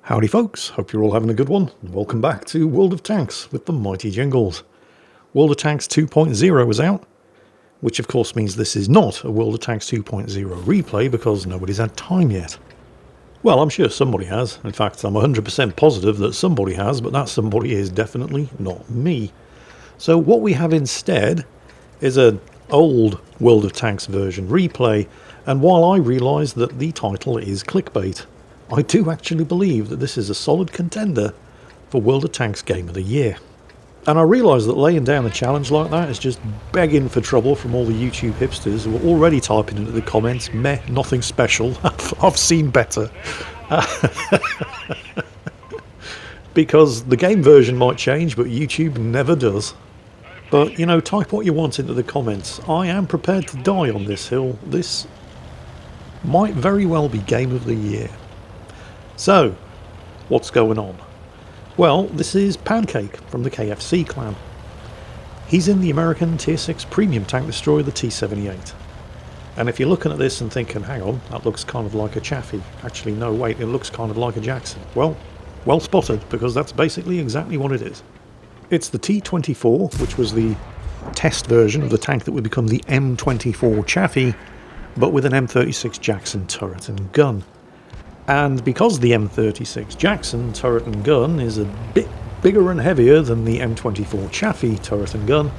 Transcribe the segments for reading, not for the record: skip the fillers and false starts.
Howdy folks, hope you're all having a good one, and welcome back to World of Tanks with the Mighty Jingles. World of Tanks 2.0 is out, which of course means this is not a World of Tanks 2.0 replay because nobody's had time yet. Well, I'm sure somebody has. In fact, I'm 100% positive that somebody has, but that somebody is definitely not me. So what we have instead is an old World of Tanks version replay, and while I realise that the title is clickbait, I do actually believe that this is a solid contender for World of Tanks Game of the Year. And I realise that laying down a challenge like that is just begging for trouble from all the YouTube hipsters who are already typing into the comments, meh, nothing special, I've seen better. Because the game version might change, but YouTube never does. But, you know, type what you want into the comments. I am prepared to die on this hill. This might very well be Game of the Year. So, what's going on? Well, this is Pancake from the KFC clan. He's in the American Tier 6 premium tank destroyer, the T-78. And if you're looking at this and thinking, hang on, that looks kind of like a Chaffee. Actually, no, wait, it looks kind of like a Jackson. Well spotted, because that's basically exactly what it is. It's the T-24, which was the test version of the tank that would become the M24 Chaffee, but with an M36 Jackson turret and gun. And because the M36 Jackson turret and gun is a bit bigger and heavier than the M24 Chaffee turret and gun,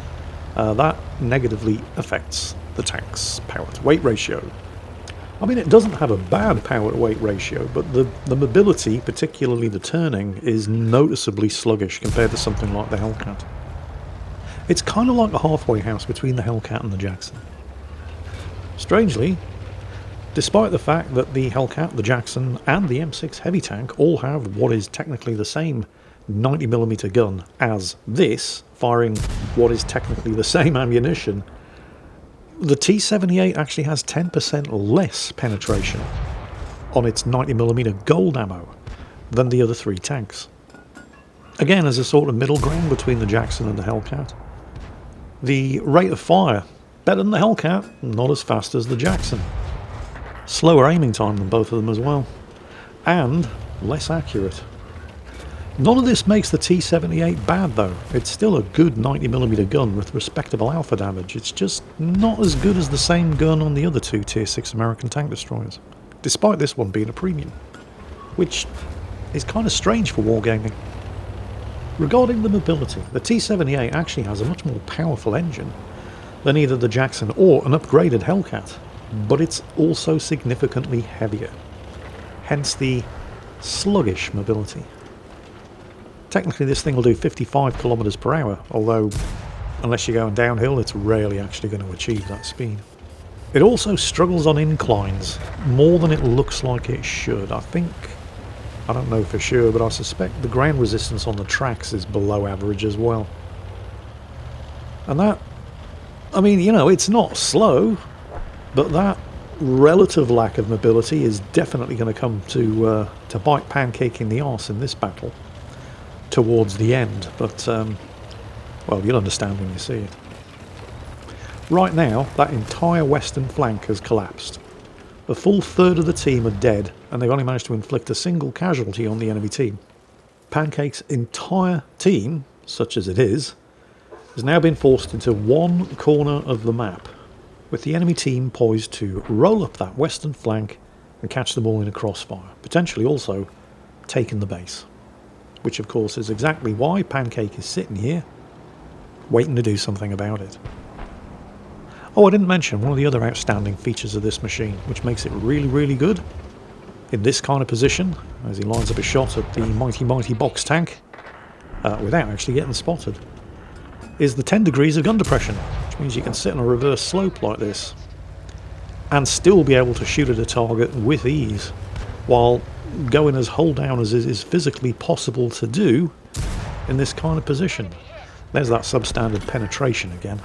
that negatively affects the tank's power to weight ratio. I mean, it doesn't have a bad power to weight ratio, but the mobility, particularly the turning, is noticeably sluggish compared to something like the Hellcat. It's kind of like a halfway house between the Hellcat and the Jackson. Strangely, despite the fact that the Hellcat, the Jackson and the M6 heavy tank all have what is technically the same 90mm gun as this, firing what is technically the same ammunition, the T-78 actually has 10% less penetration on its 90mm gold ammo than the other three tanks. Again, as a sort of middle ground between the Jackson and the Hellcat. The rate of fire, better than the Hellcat, not as fast as the Jackson. Slower aiming time than both of them as well, and less accurate. None of this makes the T-78 bad though. It's still a good 90mm gun with respectable alpha damage. It's just not as good as the same gun on the other two Tier 6 American tank destroyers, despite this one being a premium, which is kind of strange for wargaming. Regarding the mobility, the T-78 actually has a much more powerful engine than either the Jackson or an upgraded Hellcat, but it's also significantly heavier, hence the sluggish mobility. Technically this thing will do 55 kilometers per hour, although unless you're going downhill it's rarely actually going to achieve that speed. It also struggles on inclines more than it looks like it should. I don't know for sure, but I suspect the ground resistance on the tracks is below average as well. And that, I mean, you know, it's not slow, but that relative lack of mobility is definitely going to come to bite Pancake in the arse in this battle towards the end. But, well, you'll understand when you see it. Right now, that entire western flank has collapsed. A full third of the team are dead, and they've only managed to inflict a single casualty on the enemy team. Pancake's entire team, such as it is, has now been forced into one corner of the map, with the enemy team poised to roll up that western flank and catch them all in a crossfire, potentially also taking the base. Which of course is exactly why Pancake is sitting here, waiting to do something about it. Oh, I didn't mention one of the other outstanding features of this machine, which makes it really, really good in this kind of position, as he lines up a shot at the mighty box tank, without actually getting spotted, is the 10 degrees of gun depression, which means you can sit on a reverse slope like this and still be able to shoot at a target with ease, while going as hull down as is physically possible to do in this kind of position. There's that substandard penetration again,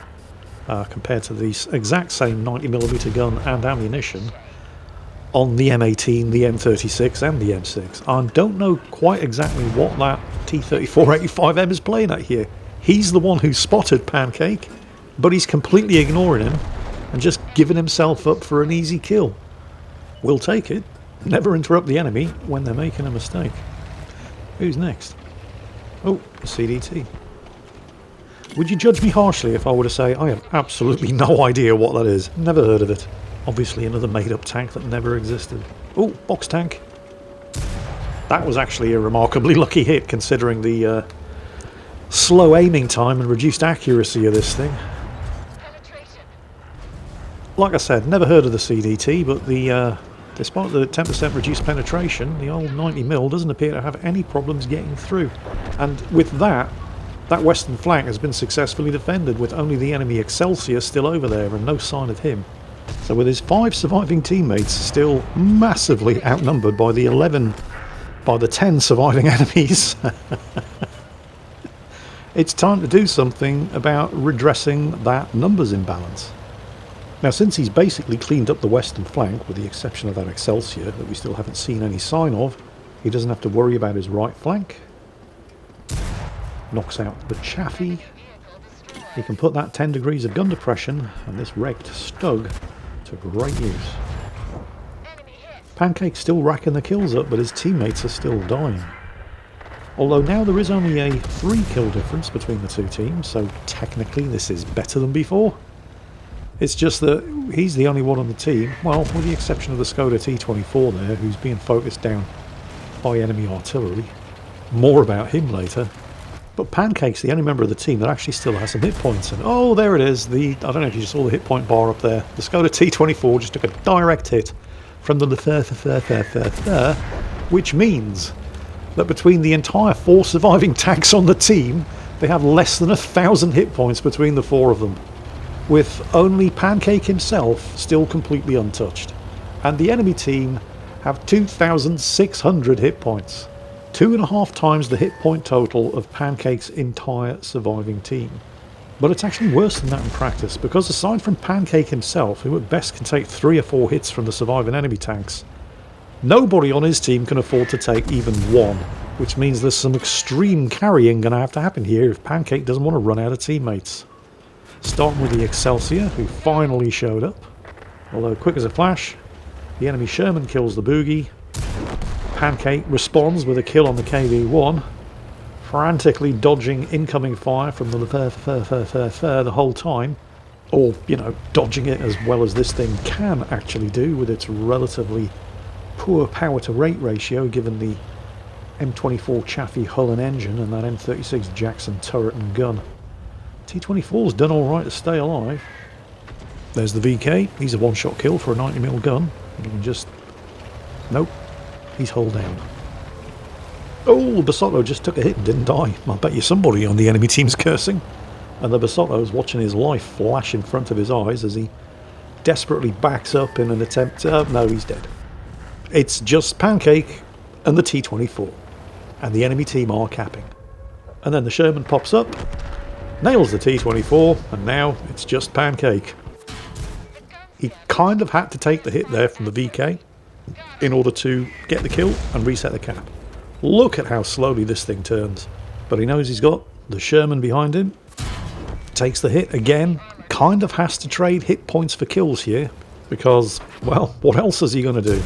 compared to the exact same 90mm gun and ammunition on the M18, the M36 and the M6. I don't know quite exactly what that T-34-85M is playing at here. He's the one who spotted Pancake, but he's completely ignoring him and just giving himself up for an easy kill. We'll take it. Never interrupt the enemy when they're making a mistake. Who's next? Oh, a CDT. Would you judge me harshly if I were to say I have absolutely no idea what that is? Never heard of it. Obviously another made-up tank that never existed. Oh, box tank. That was actually a remarkably lucky hit considering the slow aiming time and reduced accuracy of this thing. Like I said, never heard of the CDT, but despite the 10% reduced penetration, the old 90mm doesn't appear to have any problems getting through. And with that western flank has been successfully defended with only the enemy Excelsior still over there and no sign of him. So with his 5 surviving teammates still massively outnumbered by the 10 surviving enemies, it's time to do something about redressing that numbers imbalance. Now, since he's basically cleaned up the western flank, with the exception of that Excelsior that we still haven't seen any sign of, he doesn't have to worry about his right flank. Knocks out the Chaffee. He can put that 10 degrees of gun depression, and this wrecked Stug to great use. Pancake's still racking the kills up, but his teammates are still dying. Although now there is only a 3 kill difference between the two teams, so technically this is better than before. It's just that he's the only one on the team, well, with the exception of the Skoda T24 there, who's being focused down by enemy artillery. More about him later. But Pancake's the only member of the team that actually still has some hit points. And oh, there it is. I don't know if you just saw the hit point bar up there. The Skoda T24 just took a direct hit from the which means that between the entire 4 surviving tanks on the team, they have less than 1,000 hit points between the 4 of them, with only Pancake himself still completely untouched. And the enemy team have 2,600 hit points. 2.5 times the hit point total of Pancake's entire surviving team. But it's actually worse than that in practice, because aside from Pancake himself, who at best can take 3 or 4 hits from the surviving enemy tanks, nobody on his team can afford to take even 1, which means there's some extreme carrying going to have to happen here if Pancake doesn't want to run out of teammates. Starting with the Excelsior, who finally showed up. Although quick as a flash, the enemy Sherman kills the Boogie. Pancake responds with a kill on the KV-1, frantically dodging incoming fire from the the whole time. Or, you know, dodging it as well as this thing can actually do with its relatively poor power to rate ratio given the M24 Chaffee hull and engine and that M36 Jackson turret and gun. T24's done alright to stay alive. There's the VK, he's a one-shot kill for a 90mm gun. You can just... nope, he's hull down. Oh, Basotto just took a hit and didn't die. I bet you somebody on the enemy team's cursing. And the Basotto's watching his life flash in front of his eyes as he desperately backs up in an attempt to... no, he's dead. It's just Pancake and the T24. And the enemy team are capping. And then the Sherman pops up, nails the T24, and now it's just Pancake. He kind of had to take the hit there from the VK in order to get the kill and reset the cap. Look at how slowly this thing turns. But he knows he's got the Sherman behind him. Takes the hit again. Kind of has to trade hit points for kills here. Because, well, what else is he going to do?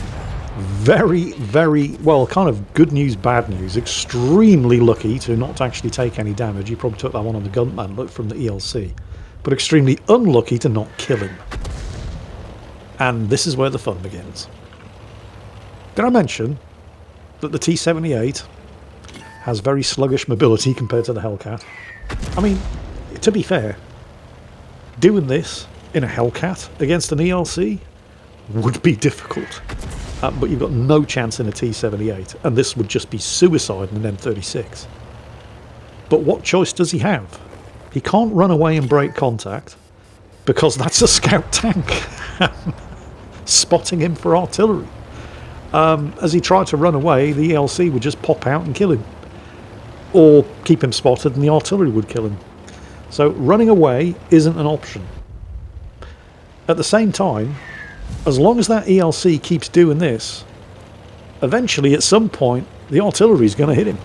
Very, very, well, kind of good news, bad news. Extremely lucky to not actually take any damage. He probably took that one on the gunman look from the ELC. But extremely unlucky to not kill him. And this is where the fun begins. Did I mention that the T-78 has very sluggish mobility compared to the Hellcat? I mean, to be fair, doing this in a Hellcat against an ELC would be difficult. But you've got no chance in a T-78, and this would just be suicide in an M36. But what choice does he have? He can't run away and break contact, because that's a scout tank spotting him for artillery. As he tried to run away, the ELC would just pop out and kill him. Or keep him spotted and the artillery would kill him. So running away isn't an option. At the same time, as long as that ELC keeps doing this, eventually at some point the artillery is going to hit him.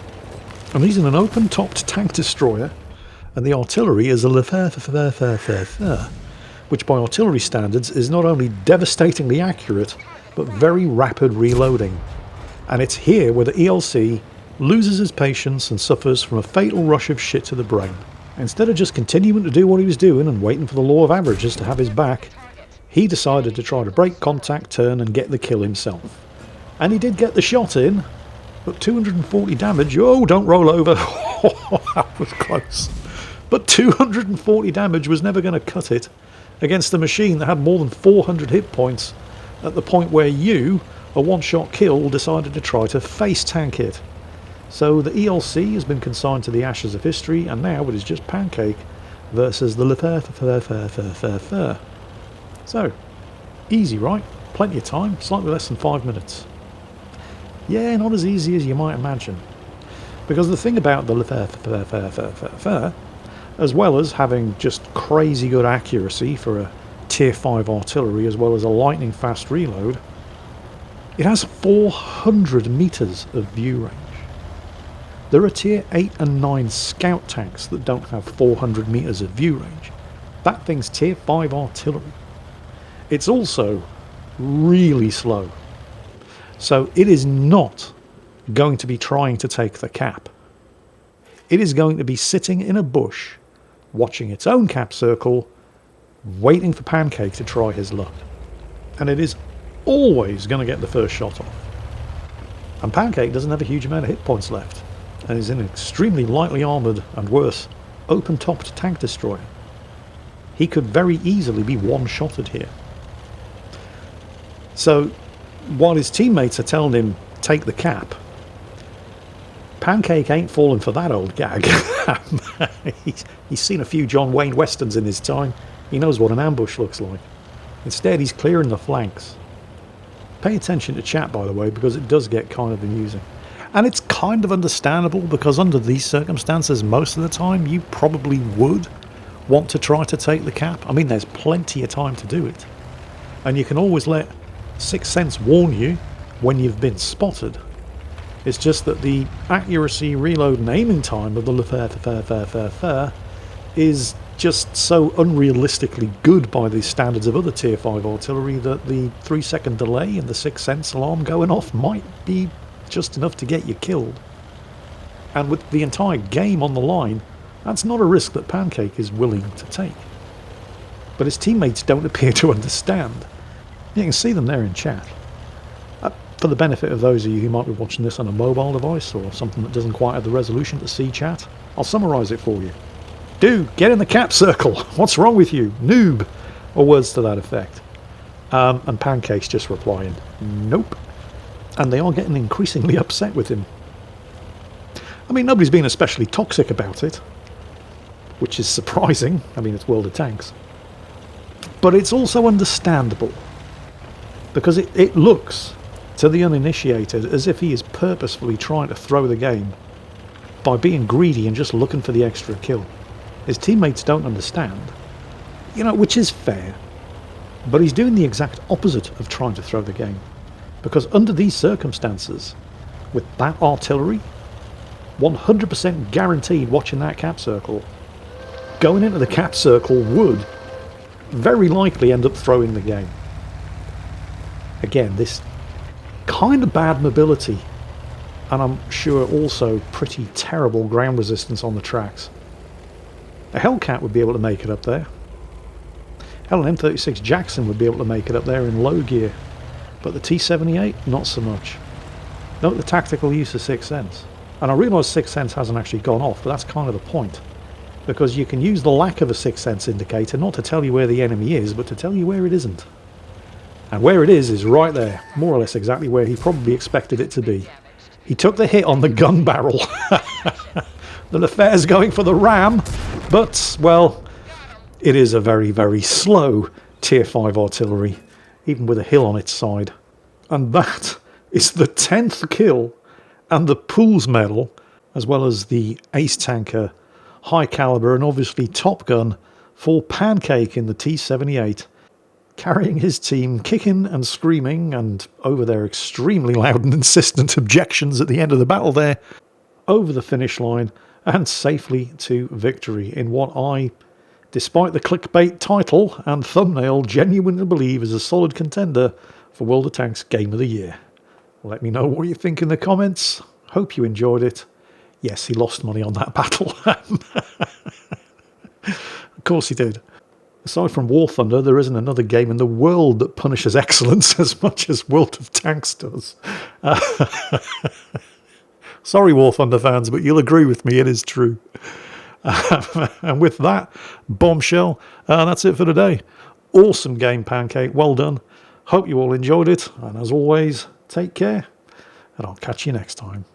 And he's in an open-topped tank destroyer, and the artillery is a which by artillery standards is not only devastatingly accurate, but very rapid reloading. And it's here where the ELC loses his patience and suffers from a fatal rush of shit to the brain. Instead of just continuing to do what he was doing and waiting for the law of averages to have his back, he decided to try to break contact, turn and get the kill himself. And he did get the shot in, but 240 damage, oh don't roll over, that was close. But 240 damage was never going to cut it against a machine that had more than 400 hit points at the point where you, a one-shot kill, decided to try to face tank it. So the ELC has been consigned to the ashes of history, and now it is just Pancake versus the Le. So, easy, right? Plenty of time, slightly less than 5 minutes. Yeah, not as easy as you might imagine. Because the thing about the Le, as well as having just crazy good accuracy for a tier 5 artillery as well as a lightning fast reload, it has 400 meters of view range. There are tier 8 and 9 scout tanks that don't have 400 meters of view range. That thing's tier 5 artillery. It's also really slow. So it is not going to be trying to take the cap. It is going to be sitting in a bush, watching its own cap circle, waiting for Pancake to try his luck. And it is always going to get the first shot off. And Pancake doesn't have a huge amount of hit points left, and is an extremely lightly armoured, and worse, open-topped tank destroyer. He could very easily be one-shotted here. So, while his teammates are telling him, take the cap, Pancake ain't falling for that old gag. He's seen a few John Wayne westerns in his time. He knows what an ambush looks like. Instead, he's clearing the flanks. Pay attention to chat, by the way, because it does get kind of amusing. And it's kind of understandable, because under these circumstances, most of the time, you probably would want to try to take the cap. I mean, there's plenty of time to do it. And you can always let Sixth Sense warn you when you've been spotted. It's just that the accuracy, reload and aiming time of the Le is just so unrealistically good by the standards of other tier 5 artillery that the 3-second delay in the Sixth Sense alarm going off might be just enough to get you killed. And with the entire game on the line, that's not a risk that Pancake is willing to take. But his teammates don't appear to understand. You can see them there in chat. For the benefit of those of you who might be watching this on a mobile device or something that doesn't quite have the resolution to see chat, I'll summarise it for you. Dude, get in the cap circle. What's wrong with you? Noob. Or words to that effect. And Pancake's just replying, nope. And they are getting increasingly upset with him. I mean, nobody's been especially toxic about it, which is surprising. I mean, it's World of Tanks. But it's also understandable, because it looks to the uninitiated as if he is purposefully trying to throw the game by being greedy and just looking for the extra kill. His teammates don't understand, which is fair, but he's doing the exact opposite of trying to throw the game, because under these circumstances, with that artillery, 100% guaranteed watching that cap circle, going into the cap circle would very likely end up throwing the game. Again, this kind of bad mobility, and I'm sure also pretty terrible ground resistance on the tracks. A Hellcat would be able to make it up there. Hell, an M36 Jackson would be able to make it up there in low gear, but the T-78, not so much. Note the tactical use of Sixth Sense. And I realise Sixth Sense hasn't actually gone off, but that's kind of the point. Because you can use the lack of a Sixth Sense indicator not to tell you where the enemy is, but to tell you where it isn't. And where it is right there, more or less exactly where he probably expected it to be. He took the hit on the gun barrel. The Lefaire's going for the ram, but, well, it is a very, very slow tier 5 artillery, even with a hill on its side. And that is the 10th kill and the Pools medal, as well as the ace tanker, high caliber and obviously top gun for Pancake in the T-78, carrying his team kicking and screaming and over their extremely loud and insistent objections at the end of the battle there, over the finish line and safely to victory in what I, despite the clickbait title and thumbnail, genuinely believe is a solid contender for World of Tanks Game of the Year. Let me know what you think in the comments. Hope you enjoyed it. Yes, he lost money on that battle. Of course he did. Aside from War Thunder, there isn't another game in the world that punishes excellence as much as World of Tanks does. Sorry, War Thunder fans, but you'll agree with me, it is true. And with that bombshell, that's it for today. Awesome game, Pancake. Well done. Hope you all enjoyed it. And as always, take care. And I'll catch you next time.